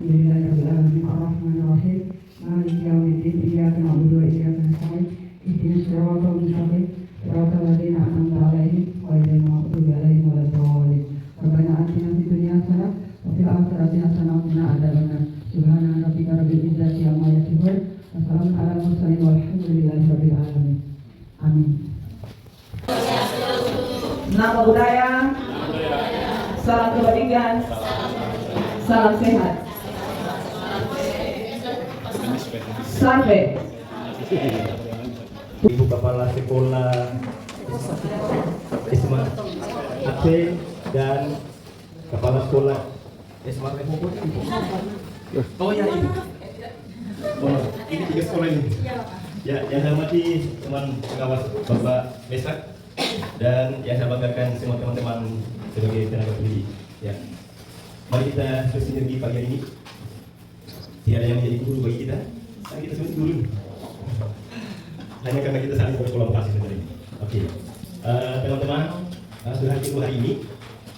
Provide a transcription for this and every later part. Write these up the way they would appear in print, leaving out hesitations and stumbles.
Bismillahirrahmanirrahim. Ar-Rahmanir-Rahim. Maliki yaumiddin. Iyyaka na'budu wa iyyaka nasta'in. Ihdinas siratal mustaqim. Siratal ladzina an'amta 'alaihim ghairil maghdubi 'alaihim waladdallin. Rabbana atina fid dunya hasanah wa fil akhirati hasanah wa qina adzabannar. Subhana rabbika rabbil izzati amma yasifun. Wassalamun 'alal mursalin walhamdulillahi rabbil alamin. Amin. Nama budaya, salam kebajikan, salam sehat. Sampai Ibu Kepala Sekolah SMA Aceh dan Kepala Sekolah SMA Republik. Oh ya ini. Oh, ini 3 sekolah ini. Ya, yang saya hormati teman pengawas Bapak Mesak dan yang saya banggakan semua teman-teman sebagai tenaga pendidik. Ya, mari kita bersinergi pagi hari ini. Tidak ada yang menjadi guru bagi kita. Kan kita semua guru. Hanya karena kita saling berkolaborasi sebenarnya. Oke, teman-teman, sudah hari ini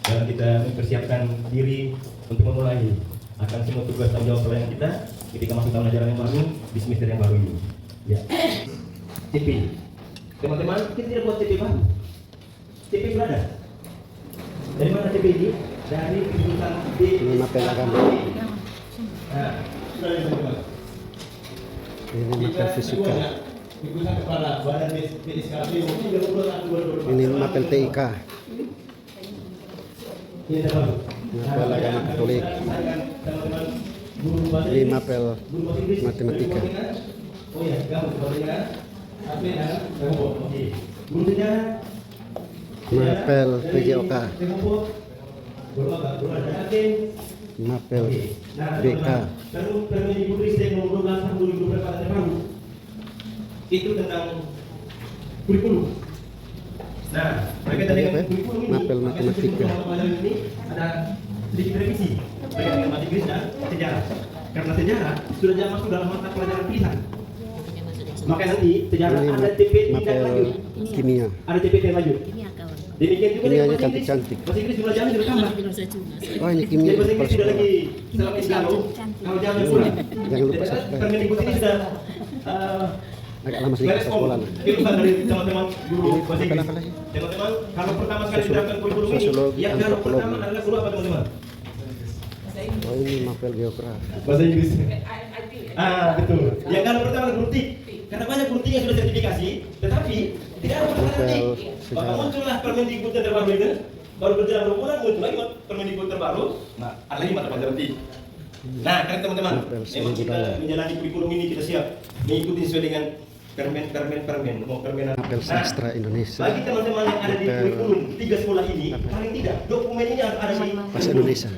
dan kita mempersiapkan diri untuk memulai akan semua tugas tanggung jawab pelayanan kita ketika masuk tahun ajaran yang baru di semester yang baru ini. Ya, CP, teman-teman, kita tidak buat CP baru. CP sudah ada. Dari mana CP ini? Dari keputusan Ini mapel agama. Nah, sudah ada teman-teman. Ini mapel fisika. Keputusan kepala badan BSKP Ini mapel TIK. Mapel agama Katolik. Ini mapel matematika. Oh ya, kamu sebenarnya apa dan oke. Guru sejarah. Mapel PJOK. Mapel BK. Itu tentang kurikulum. Nah, berkaitan dengan kurikulum ini, Mapel matematika. Ini ada sedikit revisi berkaitan dengan matematika dan sejarah. Karena sejarah sudah jangan masuk dalam mata pelajaran pilihan. Maka nanti sejarah Ini ada TP mapel lanjut. kimia. Ada TP lanjut. Demikian juga Kimianya dengan bahasa Inggris. cantik-cantik. Bahasa Inggris sudah jangan sudah tambah. Oh, ini kimia Jadi bahasa kepala Inggris sudah sekolah. lagi selama Islamo. Kalau jangan pula. Jangan lupa subscribe. Permendikbud ini sudah Agak lama sedikit beres sekolah. keluhan dari teman-teman guru Ini bahasa Inggris. apa lagi? Teman-teman, kalau pertama kali diterapkan kurikulum ini, Sosiologi, yang kalau antropologi. pertama adalah guru apa teman-teman? Oh, ini mapel geografi. Bahasa Inggris. Betul. Yang kalau pertama guru TIK. Karena banyak guru TIK yang sudah sertifikasi, tetapi tidak ada pertama Mapel TIK. Maka sejarah. muncullah Permendikbud yang terbaru itu. Baru berjalan berapa bulan muncul lagi Permendikbud terbaru. Nah, ada lagi mata pelajaran TIK. Nah, karena teman-teman, Mapel seni memang kita budaya. menjalani kurikulum ini kita siap mengikuti sesuai dengan permen, mau permenan. Mapel sastra Indonesia. Bagi teman-teman yang ada di Mapel kurikulum 3 sekolah ini, paling tidak dokumen ini harus ada di bahasa Indonesia.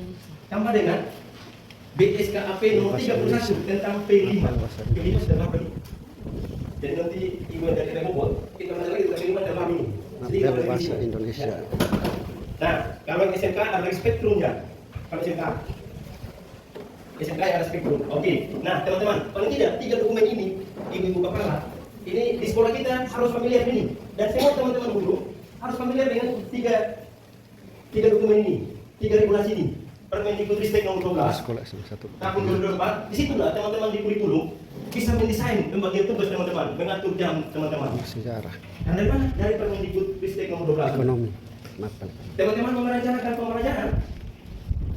tambah dengan BSKAP nomor 31 tentang P5. P5 sudah apa ini? Jadi nanti ibu yang dari Remobot, kita belajar lagi tentang P5 terbaru ini. Sedikit Mapel revisi. bahasa Indonesia. Nah, kalau yang SMK ada spektrumnya. Kalau SMK yang ada spektrum. Oke. Nah, teman-teman, paling tidak 3 dokumen ini, ibu-ibu kepala, ini di sekolah kita harus familiar ini. Dan semua teman-teman guru harus familiar dengan tiga dokumen ini, 3 regulasi ini. Permendikbud Ristek nomor 12 Sekolah SMA 1. tahun 2024. Disitulah teman-teman di kurikulum bisa mendesain pembagian tugas teman-teman, mengatur jam teman-teman. Sejarah. Dan dari mana? Dari Permendikbud Ristek nomor 12. Ekonomi. Mapel. Teman-teman merencanakan pembelajaran.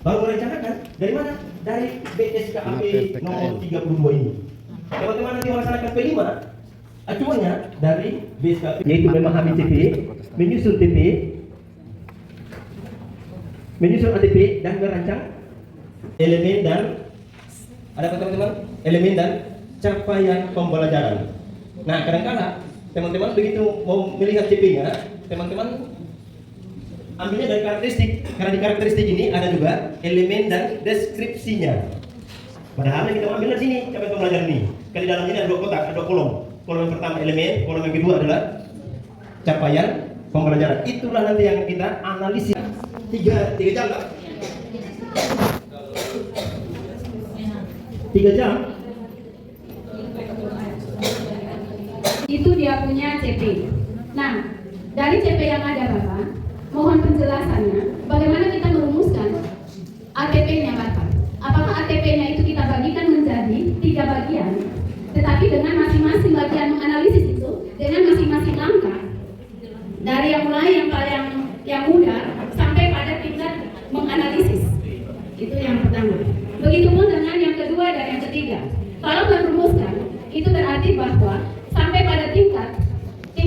Baru merencanakan dari mana? Dari BSKAP nomor 32 ini. Teman-teman nanti melaksanakan P5, acuannya dari BSKAP, yaitu memahami TP, menyusun TP, menyusun ATP dan merancang elemen dan ada apa teman-teman? Elemen dan capaian pembelajaran. Nah, kadang-kadang teman-teman begitu mau melihat CP-nya, teman-teman ambilnya dari karakteristik. Karena di karakteristik ini ada juga elemen dan deskripsinya. Padahal yang kita ambil dari sini capaian pembelajaran ini. Kalau di dalam ini ada 2 kotak, ada 2 kolom. Kolom yang pertama elemen, kolom yang kedua adalah capaian pembelajaran. Itulah nanti yang kita analisis. 3 jam kan? 3 jam. Itu dia punya CP. Nah, dari CP yang ada Bapak, mohon penjelasannya bagaimana kita merumuskan ATP-nya Bapak. Apakah ATP-nya itu Kalau merumuskan, itu berarti bahwa sampai pada tingkat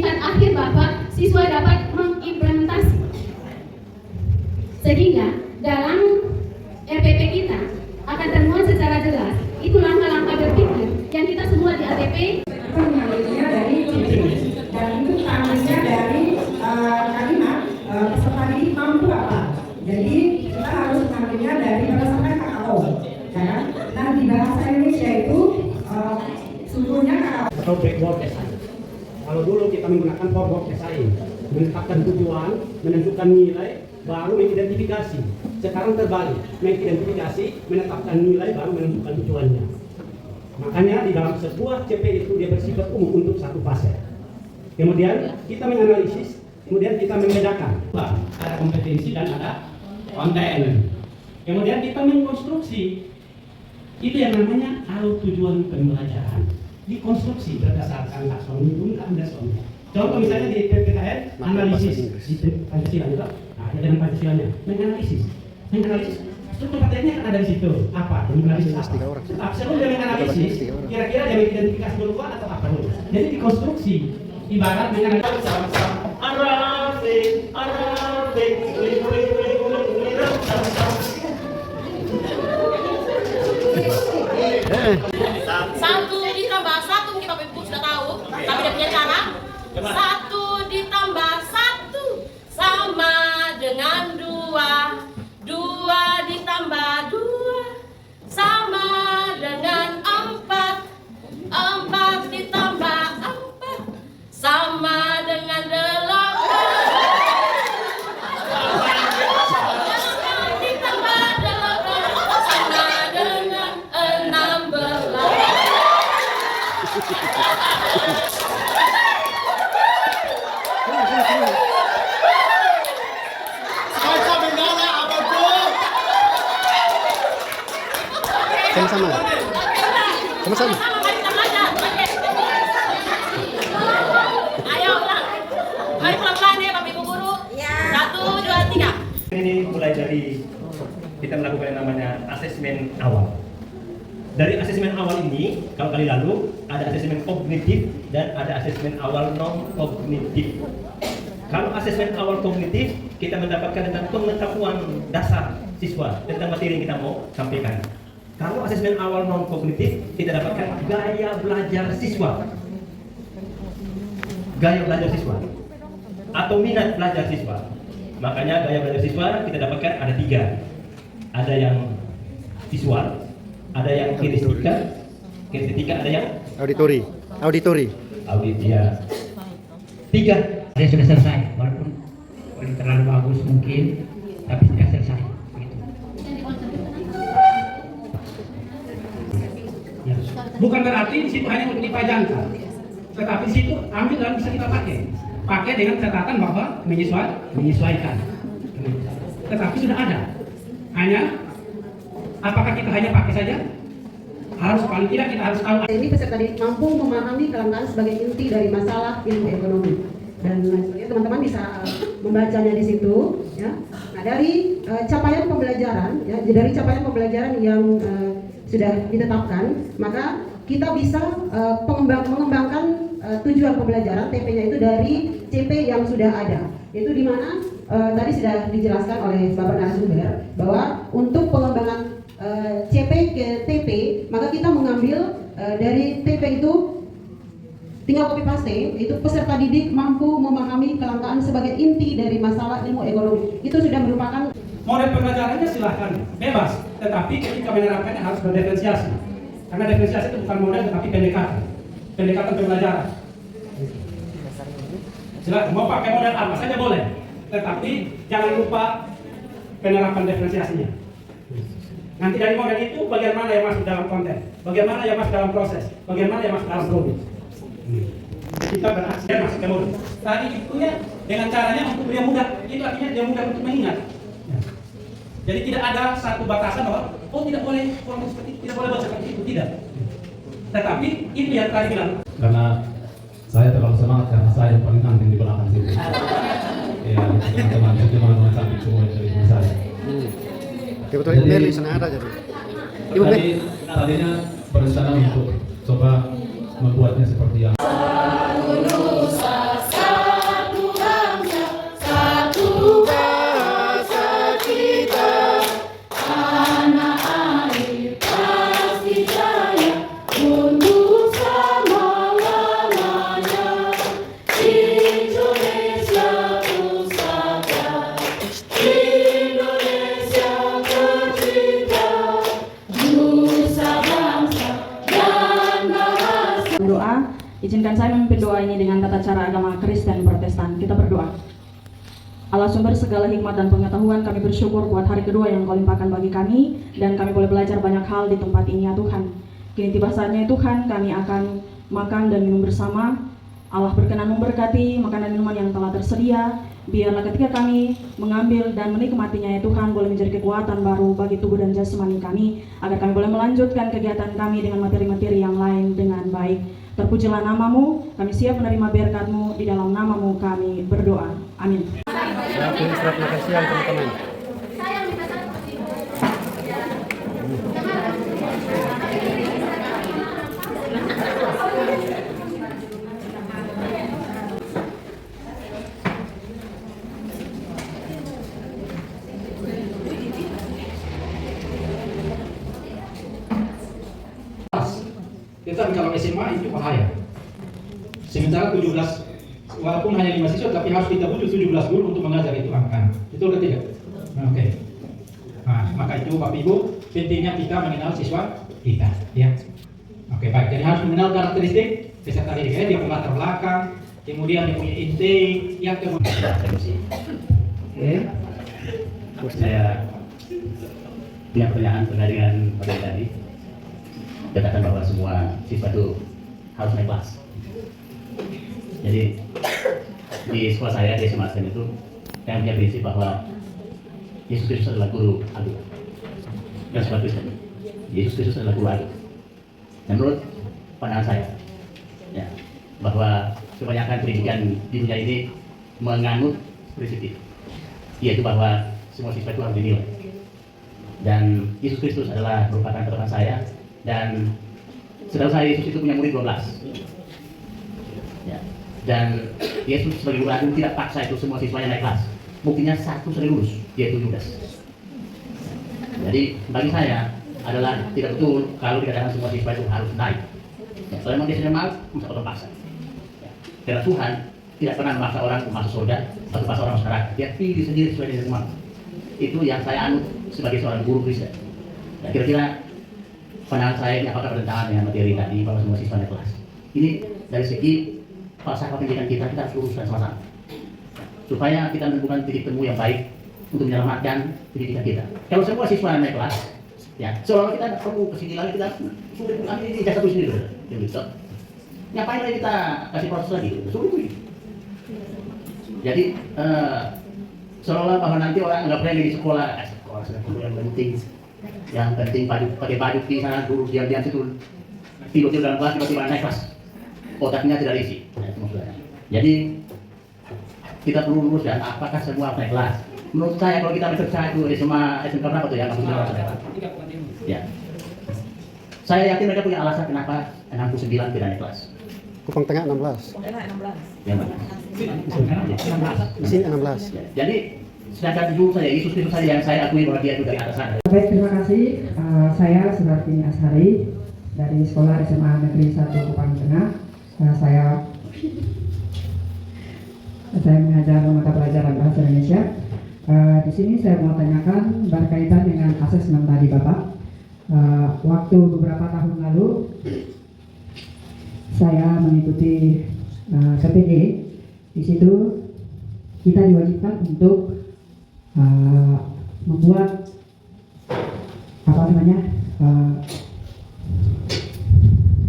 akhir bahwa siswa dapat mengimplementasi. Sehingga dalam RPP kita akan termuat secara jelas itu langkah-langkah berpikir yang kita semua di ATP Mengambilnya dari dan itu ambilnya dari kalimat peserta didik mampu apa. Jadi kita harus mengambilnya dari berdasarkan KKO, ya kan? Nah di bahasa Indonesia itu sumbernya KKO. Atau backward design. Kalau dulu kita menggunakan forward design, menetapkan tujuan, menentukan nilai, baru mengidentifikasi. Sekarang terbalik, mengidentifikasi, menetapkan nilai, baru menentukan tujuannya. Makanya di dalam sebuah CP itu dia bersifat umum untuk satu fase. Kemudian kita menganalisis, kemudian kita membedakan. Ada kompetensi dan ada konten. Kemudian kita mengkonstruksi. Itu yang namanya alur tujuan pembelajaran. Dikonstruksi berdasarkan taksonomi dan dasarnya. Contoh misalnya di PPKN analisis di Pancasila juga. Nah, dengan Pancasilanya menganalisis struktur materinya kan ada di situ. Apa? Menganalisis apa? Sebelum dia menganalisis, kira-kira dia mengidentifikasi dulu atau apa dulu. Jadi dikonstruksi. Ibarat menganalisis Satu ditambah satu kita sudah tahu, tapi dia punya cara. Satu ditambah satu sama dengan dua. Dua ditambah dua sama dengan empat. Empat ditambah empat sama dengan delapan. Delapan ditambah delapan sama dengan 16. Sama-sama. Sama-sama. Ayo ulang. Mari pelan-pelan ya Bapak Ibu Guru. 1, 2, 3. Ini mulai dari kita melakukan yang namanya asesmen awal. Dari asesmen awal ini, kalau kali lalu ada asesmen kognitif dan ada asesmen awal non kognitif. Kalau asesmen awal kognitif, kita mendapatkan tentang pengetahuan dasar siswa tentang materi yang kita mau sampaikan. Kalau asesmen awal non kognitif, kita dapatkan gaya belajar siswa. Gaya belajar siswa atau minat belajar siswa. Makanya gaya belajar siswa kita dapatkan ada 3. Ada yang visual, ada yang kinestetika, ada yang Auditori. audit ya. 3. Saya sudah selesai, walaupun terlalu bagus mungkin, tapi sudah selesai. Ya. Bukan berarti di situ hanya untuk dipajangkan, tetapi di situ ambil dan bisa kita pakai dengan catatan bahwa menyesuaikan. Tetapi sudah ada. Hanya apakah kita hanya pakai saja? Harus paling tidak kita harus tahu. Ini peserta didik mampu memahami kelangkaan sebagai inti dari masalah ilmu ekonomi. Dan teman-teman bisa membacanya di situ, ya. Nah, dari capaian pembelajaran, ya, dari capaian pembelajaran yang sudah ditetapkan, maka kita bisa mengembangkan tujuan pembelajaran TP-nya itu dari CP yang sudah ada. Itu di mana tadi sudah dijelaskan oleh Bapak narasumber bahwa untuk pengembangan CP ke TP, maka kita mengambil dari TP itu tinggal copy paste, itu peserta didik mampu memahami kelangkaan sebagai inti dari masalah ilmu ekonomi. Itu sudah merupakan model pembelajarannya silahkan bebas, tetapi ketika menerapkannya harus berdiferensiasi. Karena diferensiasi itu bukan model tetapi pendekatan pembelajaran. Silahkan mau pakai model apa saja boleh, tetapi jangan lupa penerapan diferensiasinya. Nanti dari model itu bagian mana yang masuk dalam konten, bagaimana yang masuk dalam proses, bagaimana yang masuk dalam produk. Kita beraksi masuk ke model. Tadi itu ya dengan caranya untuk dia mudah, itu artinya dia mudah untuk mengingat. Jadi tidak ada satu batasan bahwa oh tidak boleh format seperti itu, tidak boleh buat seperti itu, tidak. Tetapi itu yang tadi bilang. Karena saya terlalu semangat karena saya yang paling penting di belakang situ. Ya teman-teman cantik semua dari saya. Betul Meli sana ada jadi. Tadinya berencana untuk coba membuatnya seperti yang doa. Izinkan saya memimpin doa ini dengan tata cara agama Kristen Protestan. Kita berdoa. Allah sumber segala hikmat dan pengetahuan, kami bersyukur buat hari kedua yang Kau limpahkan bagi kami, dan kami boleh belajar banyak hal di tempat ini ya Tuhan. Kini tiba saatnya Tuhan, kami akan makan dan minum bersama. Allah berkenan memberkati makanan minuman yang telah tersedia. Biarlah ketika kami mengambil dan menikmatinya ya Tuhan, boleh menjadi kekuatan baru bagi tubuh dan jasmani kami, agar kami boleh melanjutkan kegiatan kami dengan materi-materi yang lain dengan baik. Terpujilah nama-Mu, kami siap menerima berkat-Mu, di dalam nama-Mu kami berdoa. Amin. Surat makan siang teman-teman. Tetapi kalau SMA itu bahaya. Sementara 17, walaupun hanya 5 siswa, tapi harus kita butuh 17 guru untuk mengajar itu anak-anak. Betul atau tidak? Oke. Nah, maka itu Bapak Ibu, pentingnya kita mengenal siswa kita, ya. Oke, baik. Jadi harus mengenal karakteristik peserta didik. Dia punya latar belakang, kemudian dia punya inti, yang kemudian. Oke. Saya punya pertanyaan terkait dengan materi tadi. Katakan bahwa semua siswa itu harus naik kelas. Jadi di sekolah saya di SMA itu saya punya prinsip bahwa Yesus Kristus adalah guru agung. Dan sekolah Kristen, Yesus Kristus adalah guru agung. Dan menurut pandangan saya, ya, bahwa kebanyakan pendidikan di dunia ini menganut prinsip itu, yaitu bahwa semua siswa itu harus dinilai. Dan Yesus Kristus adalah merupakan patokan saya. Dan setahu saya Yesus itu punya murid 12 ya. Dan Yesus sebagai guru agung tidak paksa itu semua siswanya naik kelas. Buktinya satu sudah lulus, yaitu Yudas. Jadi bagi saya adalah tidak betul kalau dikatakan semua siswa itu harus naik ya. Kalau memang dia sudah mau, masa orang paksa ya. Karena Tuhan tidak pernah memaksa orang masuk surga atau memaksa orang masyarakat. Dia pilih sendiri sesuai dengan kemauan. Itu yang saya anut sebagai seorang guru Kristen ya. Kira-kira pandangan saya ini apakah bertentangan dengan materi tadi bahwa semua siswa naik kelas. Ini dari segi falsafah pendidikan kita harus luruskan sama-sama supaya kita menemukan titik temu yang baik untuk menyelamatkan pendidikan kita. Kalau semua siswa naik kelas, ya seolah-olah kita perlu kesini lagi, kita sulit mengambil ini jasa tulis sendiri, gitu. Ngapain lagi kita kasih proses lagi? Sulit. Jadi seolah-olah bahwa nanti orang nggak pernah di sekolah sekolah yang penting. Yang penting pakai baju di sana dulu diam-diam situ tidur dalam kelas tiba-tiba naik kelas otaknya tidak diisi. Nah, itu maksudnya. Jadi kita perlu luruskan apakah semua naik kelas. Menurut saya kalau kita mencerca itu di semua SMK berapa tuh ya maksudnya ya. Saya yakin mereka punya alasan kenapa 69 tidak naik kelas. Kupang Tengah 16. Ya, Di sini 16. Jadi sedangkan dulu saya Yesus Kristus saja yang saya akui bahwa dia itu dari atas sana. Baik, terima kasih. Saya Sudartini Ashari dari Sekolah SMA Negeri 1 Kupang Tengah. Saya mengajar mata pelajaran bahasa Indonesia. Di sini saya mau tanyakan berkaitan dengan asesmen tadi Bapak. Waktu beberapa tahun lalu saya mengikuti PPD. Di situ kita diwajibkan untuk membuat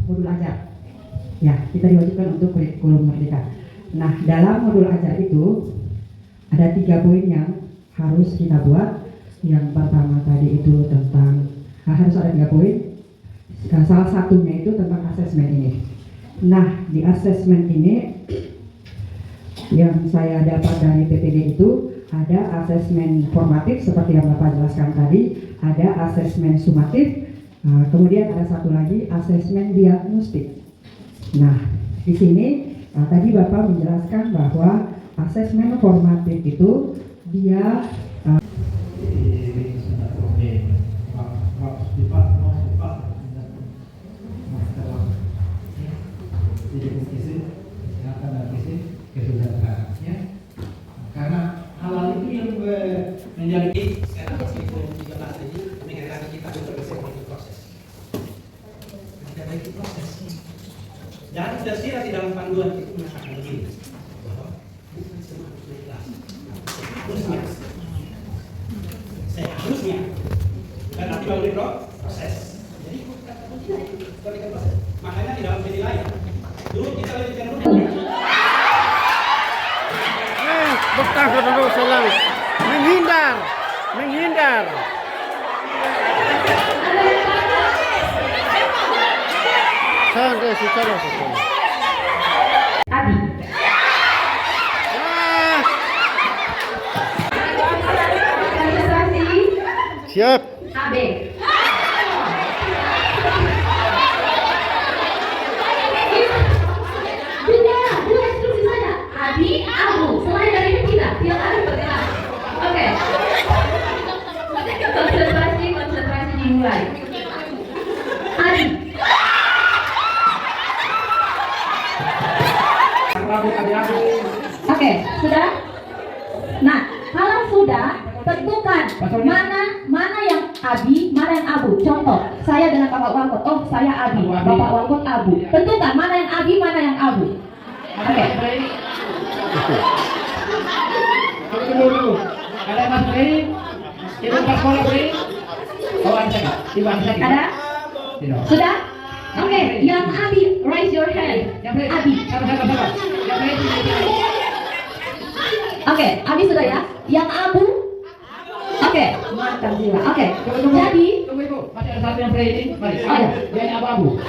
modul ajar. Ya, kita diwajibkan untuk kurikulum merdeka. Nah, dalam modul ajar itu ada 3 poin yang harus kita buat. Yang pertama tadi itu tentang harus ada 3 poin. Salah satunya itu tentang asesmen ini. Nah, di asesmen ini yang saya dapat dari PPD itu ada asesmen formatif seperti yang Bapak jelaskan tadi, ada asesmen sumatif, Kemudian ada satu lagi asesmen diagnostik. Nah, di sini tadi Bapak menjelaskan bahwa asesmen formatif itu dia karena halal itu yang menjadi kita untuk itu proses. Kita baiki proses. Jangan sudah sirat di dalam panduan itu mengatakan begini bahwa bukan semua harus naik kelas. Seharusnya dan nanti melalui proses. Jadi kata kuncinya itu proses. Makanya di dalam penilaian dulu kita lebih cenderung Astagfirullahaladzim. Menghindar. Santai, secara. Abi. Konsentrasi. Siap. AB. Dua instruksi saja. Abi, Abu. Selain dari itu tidak ada seperti itu. Oke. Konsentrasi dimulai. Abi. Oke, sudah? Nah, kalau sudah, tentukan mana yang Abi, mana yang Abu. Contoh, saya dengan Bapak Wangkot. Oh, saya Abi, Bapak Wangkot Abu. Tentukan mana yang Abi, mana yang Abu. Oke. Dulu. Ada Mas Bri? Ibu Pak Sekolah Bri? Oh, ada. Ibu ada. Ada? Sudah? Oke, yang Abi, raise your hand. Abi. Oke, Abi sudah ya. Yang Abu? Oke, mantap jiwa. Oke, jadi Tunggu Ibu, masih ada satu yang ini. Mari. Oh, ya. Dia yang abu-abu.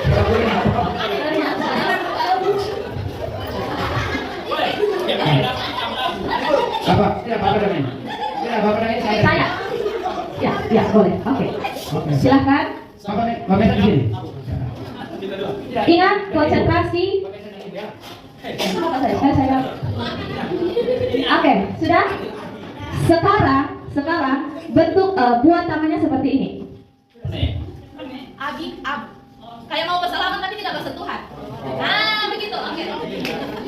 Bapak, ya Bapak damai. Ya Bapak damai saya. Ya, boleh. Oke. Silakan. Bapak di sini. Ingat konsentrasi. Saya. Oke, sudah? Sekarang bentuk buat tangannya seperti ini. Abi, Ab. Kayak mau bersalaman tapi tidak bersentuhan. Nah, begitu. Oke.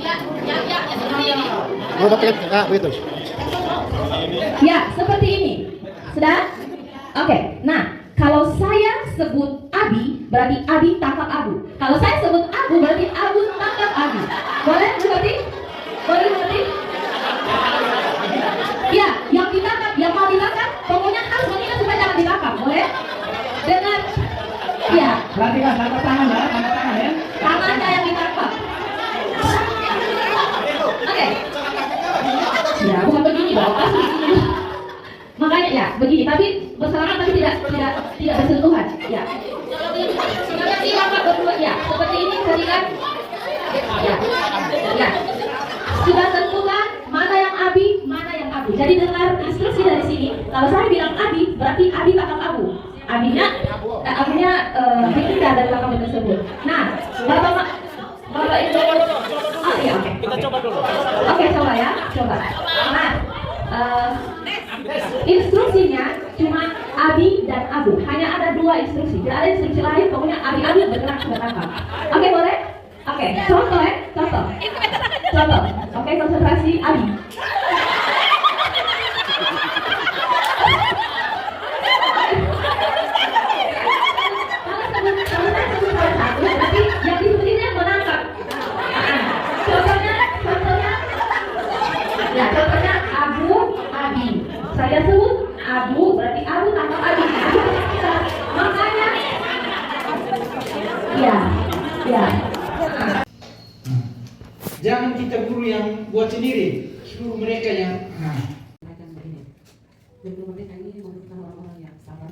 Ya, seperti ini. Oh, pakai kakak begitu. Ya, seperti ini. Sudah? Oke. Nah, kalau saya sebut Abi, berarti Abi tangkap Abu. Kalau saya sebut Abu, berarti Abu tangkap Abi. Boleh mengerti? Boleh mengerti? Ya, yang ditangkap, yang mau ditangkap, pokoknya harus mengingat supaya jangan ditangkap. Boleh? Dengan ya. Berarti kan tanda tangan ya. Tangannya yang ditangkap. Oke. Ya, bukan begini, Bapak. Makanya ya, begini, tapi bersalaman tapi tidak bersentuhan. Ya. Seperti Bapak berdua ya, seperti ini tadi kan. Ya. Sudah tentukan mana yang Abi, mana yang Abu. Jadi dengar instruksi dari sini. Kalau saya bilang Abi, berarti Abi tangkap Abu. Abinya dipindah dari kakak tersebut. Nah, Bapak itu iya, oke. Kita coba dulu. Oke, coba ya, coba. Nah, instruksinya cuma Abi dan Abu. Hanya ada dua instruksi. Tidak ada instruksi lain. Pokoknya Abi bergerak bertangkap. Oke, boleh? Oke, contoh ya, contoh. Oke, konsentrasi Abi. Tapi yang disebutnya menangkap. Contohnya Abu, Abi. Saya sebut Abu, berarti Abu tangkap Abi. Makanya, ya. Jangan kita guru yang buat sendiri, suruh mereka yang. Dan mereka ini memerlukan orang-orang yang sabar,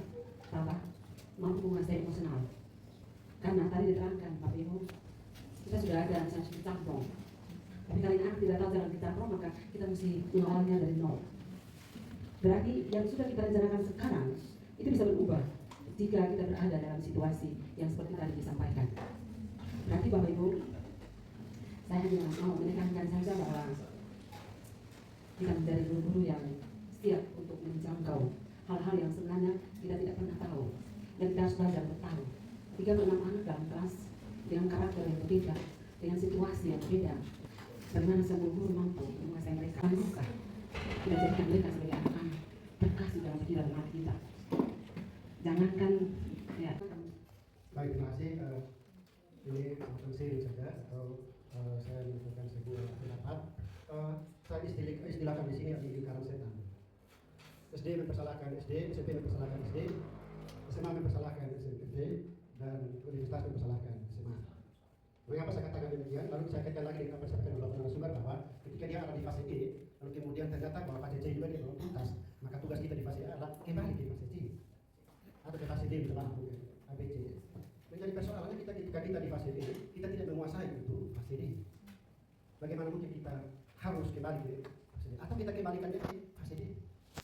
mampu menguasai emosional. Karena tadi diterangkan, Pak Ibu, kita sudah ada misalnya ditampung. Tapi kali ini tidak tahu cara ditampung, maka kita mesti mengawalnya dari nol. Berarti yang sudah kita rencanakan sekarang itu bisa berubah. jika kita berada dalam situasi yang seperti tadi disampaikan. Berarti Bapak Ibu, saya hanya mau menekankan saja bahwa kita menjadi guru-guru yang siap untuk menjangkau hal-hal yang sebenarnya kita tidak pernah tahu, dan kita harus belajar bertahu. 3-6 anak dalam kelas dengan karakter yang berbeda, dengan situasi yang berbeda. Bagaimana semua guru mampu menguasai mereka? Bukan kita jadikan mereka sebagai anak-anak berkasih dalam pikiran hati kita. Jangankan ya. Baik, terima kasih. Ini penting saja atau saya menyampaikan sebuah pendapat. Saya istilahkan di sini lingkaran setan. SD mempersalahkan SD, SMP mempersalahkan SD, SMA mempersalahkan SMP, dan universitas mempersalahkan SMA. Mengapa saya katakan demikian? Lalu saya kaitkan lagi dengan apa yang disampaikan oleh narasumber bahwa ketika dia ada di fase E, lalu kemudian ternyata bahwa fase C juga dia belum tuntas, maka tugas kita di fase A adalah kembali ke fase C atau ke fase D misalnya ABC. Menjadi persoalannya ketika kita di fase D, kita tidak menguasai itu fase D. Bagaimana mungkin kita harus kembali ke fase D atau kita kembalikannya ke fase D?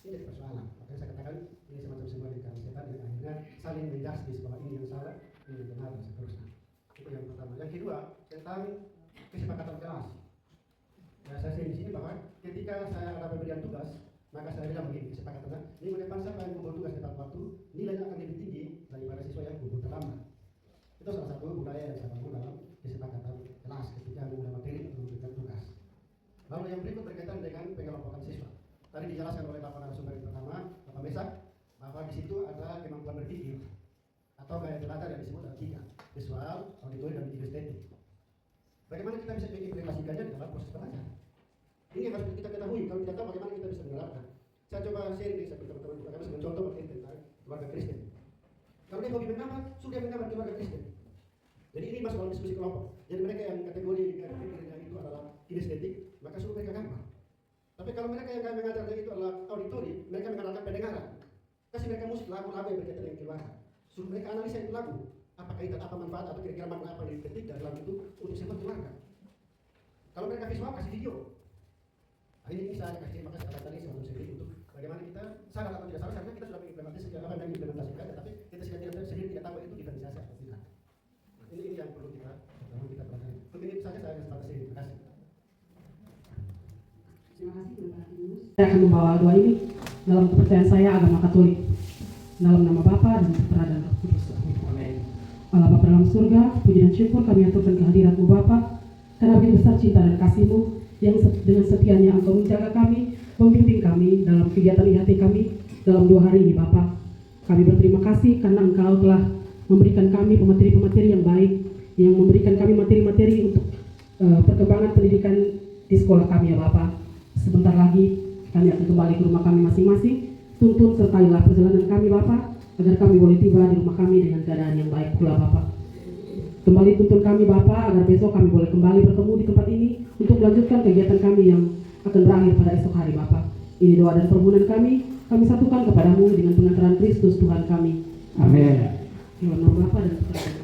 Ini jadi persoalan. Makanya saya katakan ini semacam sebuah lingkaran setan yang akhirnya saling menjustis bahwa ini yang salah, ini yang benar dan seterusnya. Itu yang pertama. Yang kedua tentang kesepakatan kelas. Ya, saya di sini bahwa ketika saya ada pemberian tugas, maka saya bilang begini, kesepakatannya minggu depan siapa yang kumpul tugas tepat waktu, nilainya akan lebih tinggi daripada siswa yang kumpul terlambat. Itu salah satu budaya yang saya bangun dalam kesepakatan kelas ketika memulai materi atau memberikan tugas. Lalu yang berikut berkaitan dengan pengelompokan siswa. Tadi dijelaskan oleh Bapak narasumber yang pertama, Bapak Mesak, bahwa di situ ada kemampuan berpikir atau gaya teladan yang disebut ada 3, visual, auditori, dan kinestetik. Bagaimana kita bisa mengimplementasikannya di dalam proses belajar? Ini yang harus kita ketahui. Kalau tidak tahu bagaimana kita bisa menerapkan. Saya coba sharing dengan teman-teman juga, kami mencontoh tentang keluarga Kristen. Kalau dia hobi menggambar, sudah menggambar keluarga Kristen. Jadi ini masuk dalam diskusi kelompok. Jadi mereka yang kategori pikirnya itu adalah kinestetik, maka suruh mereka gambar. Tapi kalau mereka yang kami mengajarkan itu adalah auditori, mereka mengandalkan pendengaran. Kasih mereka musik lagu-lagu yang berkaitan dengan keluarga. Suruh mereka analisa itu lagu. Apa kaitan, apa manfaat, atau kira-kira makna apa yang dipetik dari lagu itu untuk sebuah keluarga. Kalau mereka visual, kasih video. Nah, ini saya kasih makasih kata tadi semacam sendiri untuk bagaimana kita sadar atau tidak sadar, karena kita sudah mengimplementasikan, tapi kita sendiri tidak tahu itu diferensiasi atau tidak. Nah, ini yang perlu kita pelajari. Untuk ini saja saya kesempatan sendiri. Terima kasih. Terima kasih Bapak Yunus. Saya akan membawa doa ini dalam kepercayaan saya agama Katolik. Dalam nama Bapa dan Putra dan Roh Kudus. Amin. Allah Bapa dalam surga, puji dan syukur kami aturkan kehadirat-Mu Bapa, karena begitu besar cinta dan kasih-Mu yang dengan setianya Engkau menjaga kami, membimbing kami dalam kegiatan hati kami dalam 2 hari ini Bapa. Kami berterima kasih karena Engkau telah memberikan kami pemateri-pemateri yang baik, yang memberikan kami materi-materi untuk perkembangan pendidikan di sekolah kami ya Bapa. Sebentar lagi kami akan kembali ke rumah kami masing-masing. Tuntun sertailah perjalanan kami Bapa, agar kami boleh tiba di rumah kami dengan keadaan yang baik pula Bapa. Kembali tuntun kami Bapa, agar besok kami boleh kembali bertemu di tempat ini untuk melanjutkan kegiatan kami yang akan berakhir pada esok hari Bapa. Ini doa dan permohonan kami satukan kepadamu dengan pengantaran Kristus Tuhan kami. Amin. Dalam nama Bapa dan Putra dan